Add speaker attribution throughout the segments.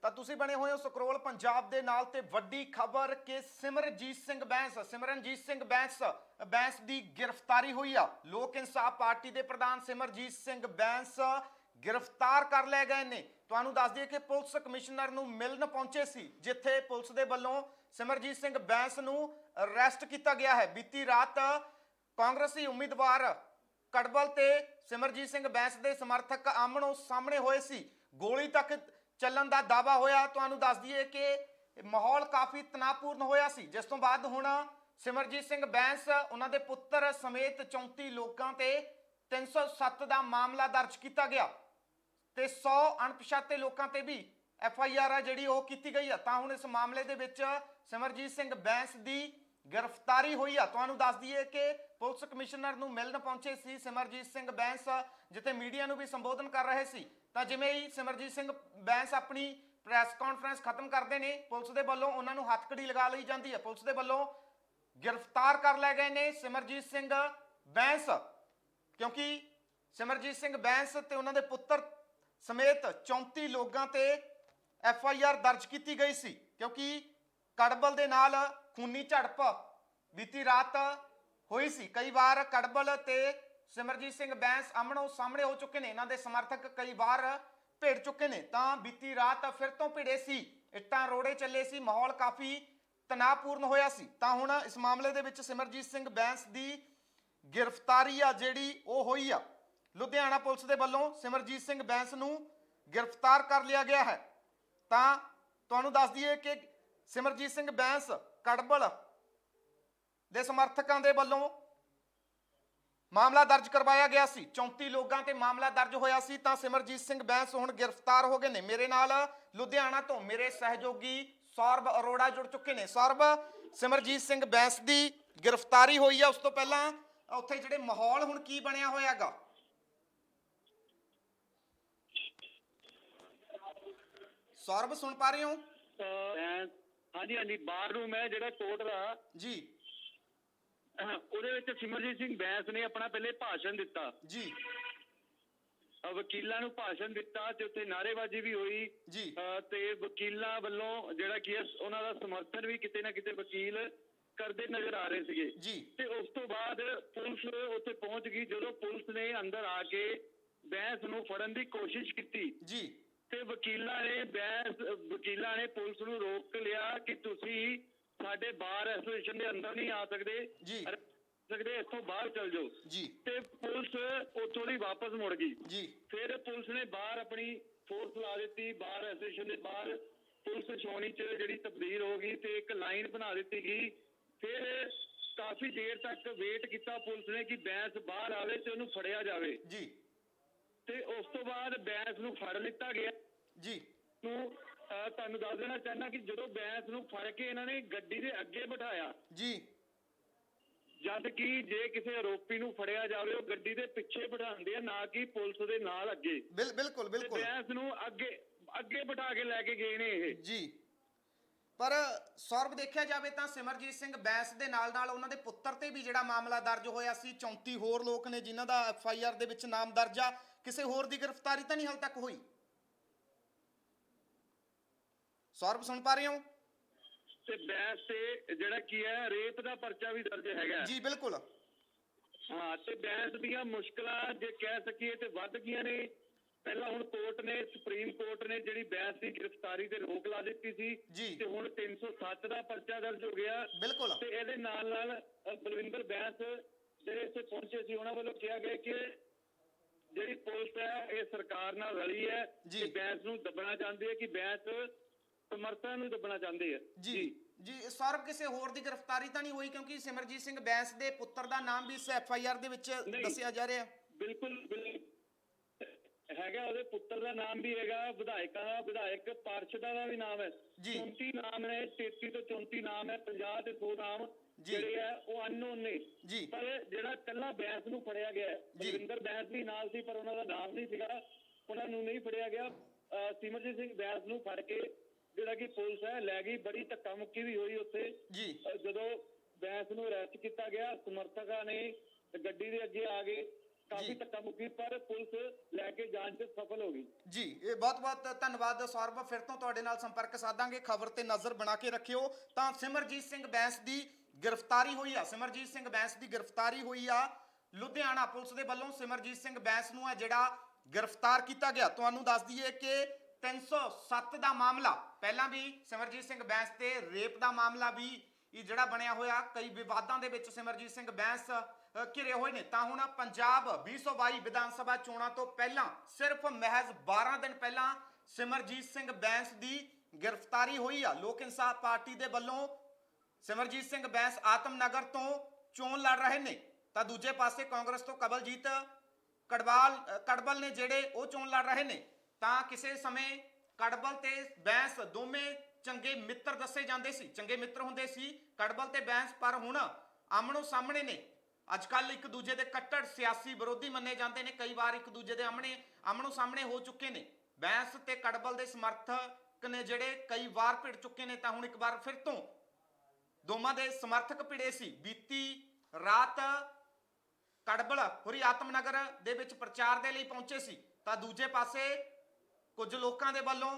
Speaker 1: ਤਾਂ ਤੁਸੀਂ ਬਣੇ ਹੋਏ ਹੋ ਸਕਰੋਲ ਪੰਜਾਬ ਦੇ ਨਾਲ ਤੇ ਵੱਡੀ ਖਬਰ ਕਿ ਸਿਮਰਨਜੀਤ ਸਿੰਘ ਬੈਂਸ ਦੀ ਗ੍ਰਿਫਤਾਰੀ ਹੋਈ ਆ। ਲੋਕ ਇਨਸਾਫ ਪਾਰਟੀ ਦੇ ਪ੍ਰਧਾਨ ਸਿਮਰਜੀਤ ਸਿੰਘ ਬੈਂਸ गिरफ्तार कर ले गए ने। ਤੁਹਾਨੂੰ ਦੱਸ ਦਈਏ ਕਿ ਪੁਲਿਸ ਕਮਿਸ਼ਨਰ ਨੂੰ ਮਿਲਣ ਪਹੁੰਚੇ ਸੀ, ਜਿੱਥੇ ਪੁਲਿਸ ਦੇ ਵੱਲੋਂ ਸਿਮਰਜੀਤ ਸਿੰਘ ਬੈਂਸ ਨੂੰ ਅਰੈਸਟ ਕੀਤਾ ਗਿਆ ਹੈ। ਬੀਤੀ ਰਾਤ ਕਾਂਗਰਸੀ ਉਮੀਦਵਾਰ ਕੜਬਲ ਤੇ ਸਿਮਰਜੀਤ ਸਿੰਘ ਬੈਂਸ ਦੇ ਸਮਰਥਕ ਆਮਣੋ ਸਾਹਮਣੇ ਹੋਏ ਸੀ। ਗੋਲੀ ਤੱਕ ਚੱਲਣ ਦਾ ਦਾਅਵਾ ਹੋਇਆ। ਤੁਹਾਨੂੰ ਦੱਸ ਦਈਏ ਕਿ ਮਾਹੌਲ ਕਾਫੀ ਤਣਾਅਪੂਰਨ ਹੋਇਆ ਸੀ, ਜਿਸ ਤੋਂ ਬਾਅਦ ਹੁਣ ਸਿਮਰਜੀਤ ਸਿੰਘ ਬੈਂਸ ਉਹਨਾਂ ਦੇ ਪੁੱਤਰ ਸਮੇਤ 34 ਲੋਕਾਂ ਤੇ 307 ਦਾ ਮਾਮਲਾ ਦਰਜ ਕੀਤਾ ਗਿਆ ਤੇ 100 ਅਣਪਛਾਤੇ ਲੋਕਾਂ ਤੇ ਵੀ FIR ਆ ਜਿਹੜੀ ਉਹ ਕੀਤੀ ਗਈ ਆ। ਤਾਂ ਹੁਣ ਇਸ ਮਾਮਲੇ ਦੇ ਵਿੱਚ ਸਿਮਰਜੀਤ ਸਿੰਘ ਬੈਂਸ ਦੀ ਗ੍ਰਿਫਤਾਰੀ ਹੋਈ ਆ। ਤੁਹਾਨੂੰ ਦੱਸ ਦਈਏ ਕਿ ਪੁਲਿਸ ਕਮਿਸ਼ਨਰ ਨੂੰ ਮਿਲਣ ਪਹੁੰਚੇ ਸੀ ਸਿਮਰਜੀਤ ਸਿੰਘ ਬੈਂਸ, ਜਿੱਥੇ ਮੀਡੀਆ ਨੂੰ ਵੀ ਸੰਬੋਧਨ ਕਰ ਰਹੇ ਸੀ। ਤਾਂ ਜਿਵੇਂ ਹੀ ਸਿਮਰਜੀਤ ਸਿੰਘ ਬੈਂਸ ਆਪਣੀ ਪ੍ਰੈਸ ਕਾਨਫਰੰਸ ਖਤਮ ਕਰਦੇ ਨੇ, ਪੁਲਿਸ ਦੇ ਵੱਲੋਂ ਉਹਨਾਂ ਨੂੰ ਹੱਥਕੜੀ ਲਗਾ ਲਈ ਜਾਂਦੀ ਹੈ। ਪੁਲਿਸ ਦੇ ਵੱਲੋਂ ਗ੍ਰਿਫਤਾਰ ਕਰ ਲਏ ਗਏ ਨੇ ਸਿਮਰਜੀਤ ਸਿੰਘ ਬੈਂਸ, ਕਿਉਂਕਿ ਸਿਮਰਜੀਤ ਸਿੰਘ ਬੈਂਸ ਤੇ ਉਹਨਾਂ ਦੇ ਪੁੱਤਰ ਸਮੇਤ 34 ਲੋਕਾਂ ਤੇ FIR ਦਰਜ ਕੀਤੀ ਗਈ ਸੀ, ਕਿਉਂਕਿ ਕੜਬਲ ਦੇ ਨਾਲ ਖੂਨੀ ਝੜਪ ਬੀਤੀ ਰਾਤ ਹੋਈ ਸੀ। ਕਈ ਵਾਰ ਕੜਬਲ ਤੇ ਸਿਮਰਜੀਤ ਸਿੰਘ ਬੈਂਸ ਆਮਣੋ ਸਾਹਮਣੇ ਹੋ ਚੁੱਕੇ ਨੇ, ਇਹਨਾਂ ਦੇ ਸਮਰਥਕ ਕਈ ਵਾਰ ਭਿੜ ਚੁੱਕੇ ਨੇ। ਤਾਂ ਬੀਤੀ ਰਾਤ ਫਿਰ ਤੋਂ ਭਿੜੇ ਸੀ, ਇੱਟਾਂ ਰੋੜੇ ਚੱਲੇ ਸੀ, ਮਾਹੌਲ ਕਾਫੀ ਤਣਾਅਪੂਰਨ ਹੋਇਆ ਸੀ। ਤਾਂ ਹੁਣ ਇਸ ਮਾਮਲੇ ਦੇ ਵਿੱਚ ਸਿਮਰਜੀਤ ਸਿੰਘ ਬੈਂਸ ਦੀ ਗ੍ਰਿਫਤਾਰੀ ਆ ਜਿਹੜੀ ਉਹ ਹੋਈ ਆ। ਲੁਧਿਆਣਾ ਪੁਲਿਸ ਦੇ ਵੱਲੋਂ ਸਿਮਰਜੀਤ ਸਿੰਘ ਬੈਂਸ ਨੂੰ ਗ੍ਰਿਫਤਾਰ ਕਰ ਲਿਆ ਗਿਆ ਹੈ। ਤਾਂ ਤੁਹਾਨੂੰ ਦੱਸ ਦਈਏ ਕਿ ਸਿਮਰਜੀਤ ਸਿੰਘ ਬੈਂਸ ਕੜਬਲ ਦੇ ਸਮਰਥਕਾਂ ਦੇ ਵੱਲੋਂ ਮਾਮਲਾ ਦਰਜ ਕਰਵਾਇਆ ਗਿਆ ਸੀ। 34 ਲੋਕਾਂ ਤੇ ਮਾਮਲਾ ਦਰਜ ਹੋਇਆ ਸੀ। ਤਾਂ ਸਿਮਰਜੀਤ ਸਿੰਘ ਬੈਂਸ ਹੁਣ ਗ੍ਰਿਫਤਾਰ ਹੋ ਗਏ ਨੇ। ਮੇਰੇ ਨਾਲ ਲੁਧਿਆਣਾ ਤੋਂ ਮੇਰੇ ਸਹਿਯੋਗੀ ਸੌਰਭ ਅਰੋੜਾ ਜੁੜ ਚੁੱਕੇ ਨੇ। ਸੌਰਭ, ਸਿਮਰਜੀਤ ਸਿੰਘ ਬੈਂਸ ਦੀ ਗ੍ਰਿਫਤਾਰੀ ਹੋਈ ਆ, ਉਸ ਤੋਂ ਪਹਿਲਾਂ ਉੱਥੇ ਜਿਹੜੇ ਮਾਹੌਲ ਹੁਣ ਕੀ ਬਣਿਆ ਹੋਇਆਗਾ? ਸੌਰਭ ਸੁਣ ਪਾ ਰਹੇ ਹੋ?
Speaker 2: ਹਾਂਜੀ ਹਾਂਜੀ, ਬਾਰ ਰੂਮ ਹੈ ਜਿਹੜਾ ਕੋਰਟ ਦਾ
Speaker 1: ਜੀ,
Speaker 2: ਉਹਦੇ ਵਿੱਚ ਸਿਮਰਜੀਤ ਸਿੰਘ ਬੈਂਸ ਨੇ ਆਪਣਾ ਪਹਿਲੇ ਭਾਸ਼ਣ ਦਿੱਤਾ
Speaker 1: ਜੀ,
Speaker 2: ਵਕੀਲਾਂ ਨੂੰ ਭਾਸ਼ਣ ਦਿੱਤਾ ਤੇ ਉੱਥੇ ਨਾਅਰੇਬਾਜ਼ੀ ਵੀ ਹੋਈ
Speaker 1: ਜੀ,
Speaker 2: ਤੇ ਵਕੀਲਾਂ ਵੱਲੋਂ ਜਿਹੜਾ ਕੀ ਉਹਨਾਂ ਦਾ ਸਮਰਥਨ ਵੀ ਕਿਤੇ ਨਾ ਕਿਤੇ ਵਕੀਲ ਕਰਦੇ ਨਜ਼ਰ ਆ ਰਹੇ ਸੀਗੇ
Speaker 1: ਜੀ।
Speaker 2: ਤੇ ਉਸ ਤੋਂ ਬਾਅਦ ਪੁਲਿਸ ਉੱਥੇ ਪਹੁੰਚ ਗਈ। ਜਦੋਂ ਪੁਲਿਸ ਨੇ ਅੰਦਰ ਆ ਕੇ ਬੈਂਸ ਨੂੰ ਫੜਨ ਦੀ ਕੋਸ਼ਿਸ਼ ਕੀਤੀ
Speaker 1: ਜੀ
Speaker 2: ਤੇ ਵਕੀਲਾਂ ਨੇ ਪੁਲਿਸ ਨੂੰ ਰੋਕ ਲਿਆ ਕਿ ਤੁਸੀਂ ਸਾਡੇ ਬਾਰ ਐਸੋਸੀਏਸ਼ਨ ਦੇ ਅੰਦਰ ਨਹੀਂ ਆ ਸਕਦੇ
Speaker 1: ਜੀ,
Speaker 2: ਇੱਥੋਂ ਬਾਹਰ ਚਲ ਜਾਓ
Speaker 1: ਜੀ।
Speaker 2: ਤੇ ਪੁਲਿਸ ਉੱਥੋਂ ਦੀ ਵਾਪਸ ਮੁੜ ਗਈ
Speaker 1: ਜੀ।
Speaker 2: ਫਿਰ ਪੁਲਿਸ ਨੇ ਬਾਹਰ ਆਪਣੀ ਫੋਰਸ ਲਾ ਦਿੱਤੀ। ਬਾਰ ਐਸੋਸੀਏਸ਼ਨ ਦੇ ਬਾਹਰ ਪੁਲਿਸ ਛਾਉਣੀ 'ਚ ਜਿਹੜੀ ਤਬਦੀਲ ਹੋ ਗਈ ਤੇ ਇੱਕ ਲਾਈਨ ਬਣਾ ਦਿੱਤੀ ਗਈ। ਫਿਰ ਕਾਫੀ ਦੇਰ ਤੱਕ ਵੇਟ ਕੀਤਾ ਪੁਲਿਸ ਨੇ ਕਿ ਬੈਂਸ ਬਾਹਰ ਆਵੇ ਤੇ ਉਹਨੂੰ ਫੜਿਆ ਜਾਵੇ
Speaker 1: ਜੀ।
Speaker 2: ਤੇ ਉਸ ਤੋਂ ਬਾਅਦ ਬੈਂਸ ਨੂੰ ਫੜ ਲਿੱਤਾ ਗਿਆ
Speaker 1: ਜੀ।
Speaker 2: ਤੁਹਾਨੂੰ ਦੱਸ ਦੇਣਾ ਚਾਹੁੰਦਾ ਕਿ ਜਦੋਂ ਬੈਂਸ ਨੂੰ ਫੜ ਕੇ ਇਹਨਾਂ ਨੇ ਗੱਡੀ ਦੇ ਅੱਗੇ ਬਿਠਾਇਆ
Speaker 1: ਜੀ,
Speaker 2: ਜਦ ਕਿ ਜੇ ਕਿਸੇ ਆਰੋਪੀ ਨੂੰ ਫੜਿਆ ਜਾਵੇ ਉਹ ਗੱਡੀ ਦੇ ਪਿੱਛੇ ਬਿਠਾਉਂਦੇ ਆ, ਨਾ ਕਿ ਪੁਲਿਸ ਦੇ ਨਾਲ ਅੱਗੇ।
Speaker 1: ਬਿਲਕੁਲ ਬਿਲਕੁਲ।
Speaker 2: ਬੈਂਸ ਨੂੰ ਅੱਗੇ ਬਿਠਾ ਕੇ ਲੈ ਕੇ ਗਏ ਨੇ ਇਹ ਜੀ।
Speaker 1: ਪਰ ਸੌਰਭ, ਦੇਖਿਆ ਜਾਵੇ ਤਾਂ ਸਿਮਰਜੀਤ ਸਿੰਘ ਬੈਂਸ ਦੇ ਨਾਲ ਨਾਲ ਉਹਨਾਂ ਦੇ ਪੁੱਤਰ ਤੇ ਵੀ ਜਿਹੜਾ ਮਾਮਲਾ ਦਰਜ ਹੋਇਆ ਸੀ, 34 ਹੋਰ ਲੋਕ ਨੇ ਜਿਨ੍ਹਾਂ ਦਾ FIR ਦੇ ਵਿੱਚ ਨਾਮ ਦਰਜ ਆ। ਕਿਸੇ ਹੋਰ ਦੀ ਗ੍ਰਿਫਤਾਰੀ ਤਾਂ ਨਹੀਂ ਹਾਲ ਤੱਕ ਹੋਈ? ਸੌਰਭ ਸੁਣ ਪਾ ਰਹੇ ਹੋ?
Speaker 2: ਤੇ ਬੈਂਸ ਤੇ ਜਿਹੜਾ ਕੀ ਹੈ ਰੇਪ ਦਾ ਪਰਚਾ ਵੀ ਦਰਜ ਹੈਗਾ
Speaker 1: ਜੀ। ਬਿਲਕੁਲ।
Speaker 2: ਹਾਂ, ਤੇ ਬੈਂਸ ਦੀਆਂ ਮੁਸ਼ਕਲਾਂ ਜੇ ਕਹਿ ਸਕੀਏ ਤੇ ਵੱਧ ਗਈਆਂ ਨੇ। ਪਹਿਲਾਂ ਹੁਣ ਸੁਪਰੀਮ ਕੋਰਟ ਨੇ ਜਿਹੜੀ ਬੈਂਸ ਦੀ ਗ੍ਰਿਫਤਾਰੀ ਤੇ ਰੋਕ ਲਾ ਦਿੱਤੀ ਸੀ ਤੇ ਹੁਣ 307 ਦਾ ਪਰਚਾ ਦਰਜ ਹੋ ਗਿਆ।
Speaker 1: ਬਿਲਕੁਲ।
Speaker 2: ਤੇ ਇਹਦੇ ਨਾਲ ਬਲਵਿੰਦਰ ਬੈਂਸ ਜਿਹੜੇ ਇੱਥੇ ਪਹੁੰਚੇ ਸੀ ਉਹਨਾਂ ਵੱਲੋਂ ਕਿਹਾ ਗਿਆ ਕਿ ਜਿਹੜੀ ਪੁਲਿਸ ਹੈ ਇਹ ਸਰਕਾਰ ਨਾਲ ਰਲੀ ਹੈ ਤੇ ਬੈਂਸ ਨੂੰ ਦੱਬਣਾ ਚਾਹੁੰਦੀ ਹੈ, ਕਿ ਬੈਂਸ ਸਮਰਥਕਾਂ ਨੂੰ ਦੱਬਣਾ ਚਾਹੁੰਦੇ ਆ।
Speaker 1: ਜੀ ਜੀ। ਸੌਰਭ, ਕਿਸੇ ਹੋਰ ਦੀ ਗ੍ਰਿਫਤਾਰੀ ਤਾਂ ਨਹੀਂ ਹੋਈ? ਕਿਉਂਕਿ ਸਿਮਰਜੀਤ ਸਿੰਘ ਬੈਂਸ ਦੇ ਪੁੱਤਰ ਦਾ ਨਾਮ ਵੀ ਇਸ FIR ਦੇ ਵਿੱਚ ਦੱਸਿਆ ਜਾ ਰਿਹਾ।
Speaker 2: ਬਿਲਕੁਲ ਹੈਗਾ, ਉਹਦੇ ਪੁੱਤਰ ਦਾ ਨਾਮ ਵੀ ਹੈਗਾ, ਵਿਧਾਇਕ ਪਾਰਸ਼ਦਾ ਦਾ ਵੀ ਨਾਮ ਹੈ। 34 ਨਾਮ ਨੇ, 33 ਤੋਂ 34 ਨਾਮ ਹੈ, 50 ਤੇ 100 ਨਾਮ ਜਿਹੜੇ ਆ ਉਹ ਅਨਨੋਨ ਨੇ। ਪਰ ਜਿਹੜਾ ਕੱਲਾ ਬੈਂਸ ਨੂੰ ਫੜਿਆ ਗਿਆ, ਬਲਵਿੰਦਰ ਬੈਂਸ ਵੀ ਨਾਲ ਸੀ ਪਰ ਉਹਨਾਂ ਦਾ ਨਾਮ ਨਹੀਂ ਸੀਗਾ, ਉਹਨਾਂ ਨੂੰ ਨਹੀਂ ਫੜਿਆ ਗਿਆ। ਸਿਮਰਜੀਤ ਸਿੰਘ ਬੈਂਸ ਨੂੰ ਫੜ ਕੇ ਜਿਹੜਾ ਕਿ ਪੁਲਿਸ ਹੈ ਲੈ ਗਈ। ਬੜੀ ਧੱਕਾ ਮੁੱਕੀ ਵੀ ਹੋਈ ਉੱਥੇ। ਜਦੋਂ ਬੈਂਸ ਨੂੰ ਅਰੈਸਟ ਕੀਤਾ ਗਿਆ, ਸਮਰਥਕਾਂ ਨੇ ਗੱਡੀ ਦੇ ਅੱਗੇ ਆ ਗਏ ਕਾਫੀ ਧੱਕਾ ਮੁੱਕੀ, ਪਰ ਪੁਲਿਸ ਲੈ ਕੇ ਜਾਣ 'ਚ ਸਫਲ ਹੋ ਗਈ।
Speaker 1: ਜੀ, ਇਹ ਬਹੁਤ-ਬਹੁਤ ਧੰਨਵਾਦ ਸੌਰਭ। ਫਿਰ ਤੋਂ ਤੁਹਾਡੇ ਨਾਲ ਸੰਪਰਕ ਸਾਧਾਂਗੇ। ਖਬਰ ਤੇ ਨਜ਼ਰ ਬਣਾ ਕੇ ਰੱਖਿਓ। ਤਾਂ ਸਿਮਰਜੀਤ ਸਿੰਘ ਬੈਂਸ ਦੀ ਗ੍ਰਿਫਤਾਰੀ ਹੋਈ ਆ, ਸਿਮਰਜੀਤ ਸਿੰਘ ਬੈਂਸ ਦੀ ਗ੍ਰਿਫਤਾਰੀ ਹੋਈ ਆ। ਲੁਧਿਆਣਾ ਪੁਲਿਸ ਦੇ ਵੱਲੋਂ ਸਿਮਰਜੀਤ ਸਿੰਘ ਬੈਂਸ ਨੂੰ ਆ ਜਿਹੜਾ ਗ੍ਰਿਫਤਾਰ ਕੀਤਾ ਗਿਆ। ਤੁਹਾਨੂੰ ਦੱਸ ਦਈਏ ਕਿ 307 ਦਾ ਮਾਮਲਾ, ਪਹਿਲਾਂ ਵੀ ਸਿਮਰਜੀਤ ਸਿੰਘ ਬੈਂਸ ਤੇ ਰੇਪ ਦਾ ਮਾਮਲਾ ਵੀ ਇਹ ਜਿਹੜਾ ਬਣਿਆ ਹੋਇਆ, ਕਈ ਵਿਵਾਦਾਂ ਦੇ ਵਿੱਚ ਸਿਮਰਜੀਤ ਸਿੰਘ ਬੈਂਸ ਘਿਰੇ ਹੋਏ ਨੇ। ਤਾਂ ਹੁਣ ਪੰਜਾਬ 2022 ਵਿਧਾਨ ਸਭਾ ਚੋਣਾਂ ਤੋਂ ਪਹਿਲਾਂ, ਸਿਰਫ ਮਹਿਜ਼ 12 ਦਿਨ ਪਹਿਲਾਂ ਸਿਮਰਜੀਤ ਸਿੰਘ ਬੈਂਸ ਦੀ ਗ੍ਰਿਫਤਾਰੀ ਹੋਈ ਆ। ਲੋਕ ਇਨਸਾਫ ਪਾਰਟੀ ਦੇ ਵੱਲੋਂ ਸਿਮਰਜੀਤ ਸਿੰਘ ਬੈਂਸ ਆਤਮਨਗਰ ਤੋਂ ਚੋਣ ਲੜ ਰਹੇ ਨੇ, ਤਾਂ ਦੂਜੇ ਪਾਸੇ ਕਾਂਗਰਸ ਤੋਂ ਕਵਲਜੀਤ ਕੜਬਲ ਨੇ ਜਿਹੜੇ ਉਹ ਚੋਣ ਲੜ ਰਹੇ ਨੇ। ਤਾਂ ਕਿਸੇ ਸਮੇਂ ਕੜਬਲ ਤੇ ਬੈਂਸ ਦੋਵੇਂ ਚੰਗੇ ਮਿੱਤਰ ਦੱਸੇ ਜਾਂਦੇ ਸੀ, ਚੰਗੇ ਮਿੱਤਰ ਹੁੰਦੇ ਸੀ ਕੜਬਲ ਤੇ ਬੈਂਸ, ਪਰ ਹੁਣ ਆਮਣੋ ਸਾਹਮਣੇ ਨੇ। ਅੱਜ ਕੱਲ ਇੱਕ ਦੂਜੇ ਦੇ ਕੱਟੜ ਸਿਆਸੀ ਵਿਰੋਧੀ ਮੰਨੇ ਜਾਂਦੇ ਨੇ, ਕਈ ਵਾਰ ਇੱਕ ਦੂਜੇ ਦੇ ਆਮਣੋ ਸਾਹਮਣੇ ਹੋ ਚੁੱਕੇ ਨੇ। ਬੈਂਸ ਤੇ ਕੜਬਲ ਦੇ ਸਮਰਥਕ ਨੇ ਜਿਹੜੇ ਕਈ ਵਾਰ ਭਿੜ ਚੁੱਕੇ ਨੇ, ਤਾਂ ਹੁਣ ਇੱਕ ਵਾਰ ਫਿਰ ਤੋਂ ਦੋਵਾਂ ਦੇ ਸਮਰਥਕ ਭਿੜੇ ਸੀ। ਬੀਤੀ ਰਾਤ ਕੜਬਲ ਹੋਰੀ ਆਤਮਨਗਰ ਦੇ ਵਿੱਚ ਪ੍ਰਚਾਰ ਦੇ ਲਈ ਪਹੁੰਚੇ ਸੀ, ਤਾਂ ਦੂਜੇ ਪਾਸੇ ਕੁਝ ਲੋਕਾਂ ਦੇ ਵੱਲੋਂ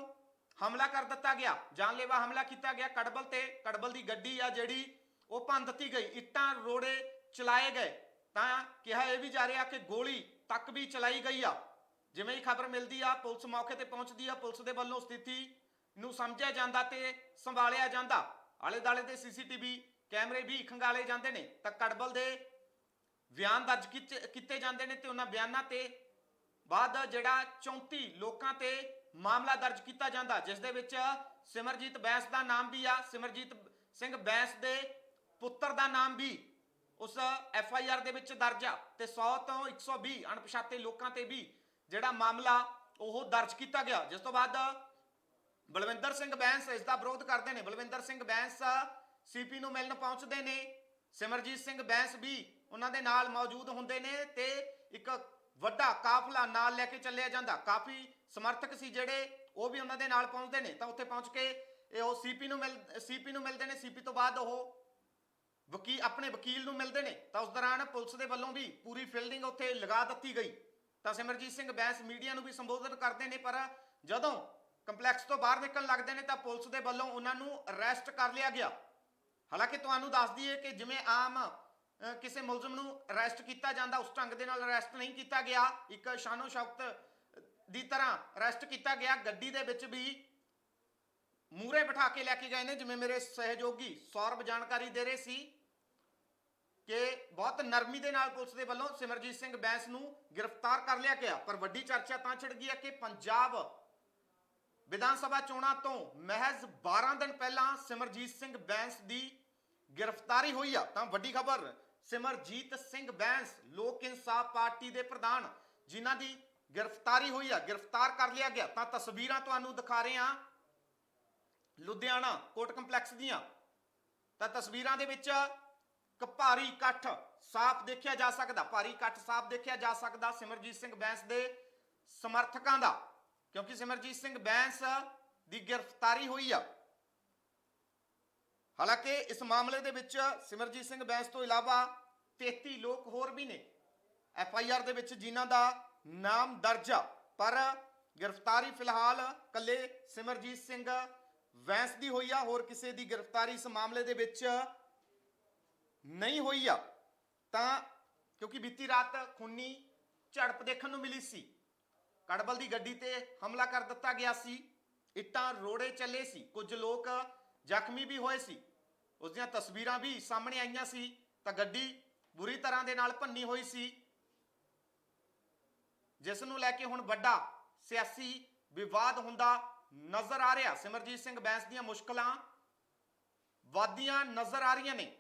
Speaker 1: ਹਮਲਾ ਕਰ ਦਿੱਤਾ ਗਿਆ, ਜਾਨਲੇਵਾ ਹਮਲਾ ਕੀਤਾ ਗਿਆ ਕੜਬਲ ਤੇ। ਕੜਬਲ ਦੀ ਗੱਡੀ ਆ ਜਿਹੜੀ ਉਹ ਭੰਨ ਦਿੱਤੀ ਗਈ, ਇੱਟਾਂ ਰੋੜੇ ਚਲਾਏ ਗਏ। ਤਾਂ ਕਿਹਾ ਇਹ ਵੀ ਜਾ ਰਿਹਾ ਕਿ ਗੋਲੀ ਤੱਕ ਵੀ ਚਲਾਈ ਗਈ ਆ। ਜਿਵੇਂ ਹੀ ਖਬਰ ਮਿਲਦੀ ਆ, ਪੁਲਿਸ ਮੌਕੇ ਤੇ ਪਹੁੰਚਦੀ ਆ। ਪੁਲਿਸ ਦੇ ਵੱਲੋਂ ਸਥਿਤੀ ਨੂੰ ਸਮਝਿਆ ਜਾਂਦਾ ਤੇ ਸੰਭਾਲਿਆ ਜਾਂਦਾ। ਆਲੇ ਦਾਲੇ ਦੇ ਸੀਸੀਟੀਵੀ ਕੈਮਰੇ ਵੀ ਖੰਗਾਲੇ ਜਾਂਦੇ ਨੇ, ਤਾਂ ਕੜਬਲ ਦੇ ਬਿਆਨ ਦਰਜ ਕੀਤੇ ਜਾਂਦੇ ਨੇ, ਤੇ ਉਹਨਾਂ ਬਿਆਨਾਂ ਤੇ ਬਾਅਦ ਜਿਹੜਾ 34 ਲੋਕਾਂ ਤੇ ਮਾਮਲਾ ਦਰਜ ਕੀਤਾ ਜਾਂਦਾ, ਜਿਸ ਦੇ ਵਿੱਚ ਸਿਮਰਜੀਤ ਬੈਂਸ ਦਾ ਨਾਮ ਵੀ ਆ। ਸਿਮਰਜੀਤ ਸਿੰਘ ਬੈਂਸ ਦੇ ਪੁੱਤਰ ਦਾ ਨਾਮ ਵੀ ਉਸ FIR ਦੇ ਵਿੱਚ ਦਰਜ ਆ, ਤੇ 100 ਤੋਂ 120 ਅਣਪਛਾਤੇ ਲੋਕਾਂ ਤੇ ਵੀ ਜਿਹੜਾ ਮਾਮਲਾ ਉਹ ਦਰਜ ਕੀਤਾ ਗਿਆ। ਜਿਸ ਤੋਂ ਬਾਅਦ ਬਲਵਿੰਦਰ ਸਿੰਘ ਬੈਂਸ ਇਸ ਦਾ ਵਿਰੋਧ ਕਰਦੇ ਨੇ। ਬਲਵਿੰਦਰ ਸਿੰਘ ਬੈਂਸ CP ਨੂੰ ਮਿਲਣ ਪਹੁੰਚਦੇ ਨੇ, ਸਿਮਰਜੀਤ ਸਿੰਘ ਬੈਂਸ ਵੀ ਉਹਨਾਂ ਦੇ ਨਾਲ ਮੌਜੂਦ ਹੁੰਦੇ ਨੇ, ਤੇ ਇੱਕ ਵੱਡਾ ਕਾਫਲਾ ਨਾਲ ਲੈ ਕੇ ਚੱਲਿਆ ਜਾਂਦਾ। ਕਾਫੀ ਸਮਰਥਕ ਸੀ ਜਿਹੜੇ ਉਹ ਵੀ ਉਹਨਾਂ ਦੇ ਨਾਲ ਪਹੁੰਚਦੇ ਨੇ। ਤਾਂ ਉੱਥੇ ਪਹੁੰਚ ਕੇ ਉਹ CP ਨੂੰ ਮਿਲਦੇ ਨੇ। CP ਤੋਂ ਬਾਅਦ ਉਹ ਆਪਣੇ ਵਕੀਲ ਨੂੰ ਮਿਲਦੇ ਨੇ। ਤਾਂ ਉਸ ਦੌਰਾਨ ਪੁਲਿਸ ਦੇ ਵੱਲੋਂ ਵੀ ਪੂਰੀ ਫੀਲਡਿੰਗ ਉੱਥੇ ਲਗਾ ਦਿੱਤੀ ਗਈ। ਤਾਂ ਸਿਮਰਜੀਤ ਸਿੰਘ ਬੈਂਸ ਮੀਡੀਆ ਨੂੰ ਵੀ ਸੰਬੋਧਨ ਕਰਦੇ ਨੇ, ਪਰ ਜਦੋਂ ਕੰਪਲੈਕਸ ਤੋਂ ਬਾਹਰ ਨਿਕਲਣ ਲੱਗਦੇ ਨੇ ਤਾਂ ਪੁਲਿਸ ਦੇ ਵੱਲੋਂ ਉਹਨਾਂ ਨੂੰ ਅਰੈਸਟ ਕਰ ਲਿਆ ਗਿਆ। ਹਾਲਾਂਕਿ ਤੁਹਾਨੂੰ ਦੱਸ ਦਈਏ ਕਿ ਜਿਵੇਂ ਆਮ ਕਿਸੇ ਮੁਲਜ਼ਮ ਨੂੰ ਅਰੈਸਟ ਕੀਤਾ ਜਾਂਦਾ, ਉਸ ਢੰਗ ਦੇ ਨਾਲ ਅਰੈਸਟ ਨਹੀਂ ਕੀਤਾ ਗਿਆ। ਇੱਕ ਸ਼ਾਨੋ ਸ਼ੌਕਤ ਦੀ ਤਰ੍ਹਾਂ ਅਰੈਸਟ ਕੀਤਾ ਗਿਆ। ਗੱਡੀ ਦੇ ਵਿੱਚ ਵੀ ਮੂਹਰੇ ਬਿਠਾ ਕੇ ਲੈ ਕੇ ਗਏ ਨੇ, ਜਿਵੇਂ ਮੇਰੇ ਸਹਿਯੋਗੀ ਸੌਰਭ ਜਾਣਕਾਰੀ ਦੇ ਰਹੇ ਸੀ ਕਿ ਬਹੁਤ ਨਰਮੀ ਦੇ ਨਾਲ ਪੁਲਿਸ ਦੇ ਵੱਲੋਂ ਸਿਮਰਜੀਤ ਸਿੰਘ ਬੈਂਸ ਨੂੰ ਗ੍ਰਿਫਤਾਰ ਕਰ ਲਿਆ ਗਿਆ। ਪਰ ਵੱਡੀ ਚਰਚਾ ਤਾਂ ਛਿੜ ਗਈ ਹੈ ਕਿ ਪੰਜਾਬ ਵਿਧਾਨ ਸਭਾ ਚੋਣਾਂ ਤੋਂ ਮਹਿਜ਼ 12 ਦਿਨ ਪਹਿਲਾਂ ਸਿਮਰਜੀਤ ਸਿੰਘ ਬੈਂਸ ਦੀ ਗ੍ਰਿਫਤਾਰੀ ਹੋਈ ਆ। ਤਾਂ ਵੱਡੀ ਖਬਰ, ਸਿਮਰਜੀਤ ਸਿੰਘ ਬੈਂਸ ਲੋਕ ਇਨਸਾਫ ਪਾਰਟੀ ਦੇ ਪ੍ਰਧਾਨ, ਜਿਨ੍ਹਾਂ ਦੀ ਗ੍ਰਿਫਤਾਰੀ ਹੋਈ ਆ, ਗ੍ਰਿਫਤਾਰ ਕਰ ਲਿਆ ਗਿਆ। ਤਾਂ ਤਸਵੀਰਾਂ ਤੁਹਾਨੂੰ ਦਿਖਾ ਰਹੇ ਹਾਂ ਲੁਧਿਆਣਾ ਕੋਰਟ ਕੰਪਲੈਕਸ ਦੀਆਂ। ਤਾਂ ਤਸਵੀਰਾਂ ਦੇ ਵਿੱਚ ਇੱਕ ਭਾਰੀ ਇਕੱਠ ਸਾਫ਼ ਦੇਖਿਆ ਜਾ ਸਕਦਾ, ਭਾਰੀ ਇਕੱਠ ਸਾਫ਼ ਦੇਖਿਆ ਜਾ ਸਕਦਾ ਸਿਮਰਜੀਤ ਸਿੰਘ ਬੈਂਸ ਦੇ ਸਮਰਥਕਾਂ ਦਾ, ਕਿਉਂਕਿ ਸਿਮਰਜੀਤ ਸਿੰਘ ਬੈਂਸ ਦੀ ਗ੍ਰਿਫਤਾਰੀ ਹੋਈ ਆ। ਹਾਲਾਂਕਿ ਇਸ ਮਾਮਲੇ ਦੇ ਵਿੱਚ ਸਿਮਰਜੀਤ ਸਿੰਘ ਬੈਂਸ ਤੋਂ ਇਲਾਵਾ 33 ਲੋਕ ਹੋਰ ਵੀ ਨੇ FIR ਦੇ ਵਿੱਚ ਜਿਨ੍ਹਾਂ ਦਾ ਨਾਮ ਦਰਜ ਆ, ਪਰ ਗ੍ਰਿਫਤਾਰੀ ਫਿਲਹਾਲ ਕੱਲੇ ਸਿਮਰਜੀਤ ਸਿੰਘ ਬੈਂਸ ਦੀ ਹੋਈ ਆ। ਹੋਰ ਕਿਸੇ ਦੀ ਗ੍ਰਿਫਤਾਰੀ ਇਸ ਮਾਮਲੇ ਦੇ ਵਿੱਚ ਨਹੀਂ ਹੋਈ ਆ। ਤਾਂ ਕਿਉਂਕਿ ਬੀਤੀ ਰਾਤ ਖੂਨੀ ਝੜਪ ਦੇਖਣ ਨੂੰ ਮਿਲੀ ਸੀ, ਕੜਬਲ ਦੀ ਗੱਡੀ ਤੇ ਹਮਲਾ ਕਰ ਦਿੱਤਾ ਗਿਆ ਸੀ, ਇੱਟਾਂ ਰੋੜੇ ਚੱਲੇ ਸੀ, ਕੁਝ ਲੋਕ ਜ਼ਖਮੀ ਵੀ ਹੋਏ ਸੀ। ਉਸ ਦੀਆਂ ਤਸਵੀਰਾਂ ਵੀ ਸਾਹਮਣੇ ਆਈਆਂ ਸੀ। ਤਾਂ ਗੱਡੀ ਬੁਰੀ ਤਰ੍ਹਾਂ ਦੇ ਨਾਲ ਭੰਨੀ ਹੋਈ ਸੀ, ਜਿਸ ਨੂੰ ਲੈ ਕੇ ਹੁਣ ਵੱਡਾ ਸਿਆਸੀ ਵਿਵਾਦ ਹੁੰਦਾ ਨਜ਼ਰ ਆ ਰਿਹਾ। ਸਿਮਰਜੀਤ ਸਿੰਘ ਬੈਂਸ ਦੀਆਂ ਮੁਸ਼ਕਲਾਂ ਵਧਦੀਆਂ ਨਜ਼ਰ ਆ ਰਹੀਆਂ ਨੇ।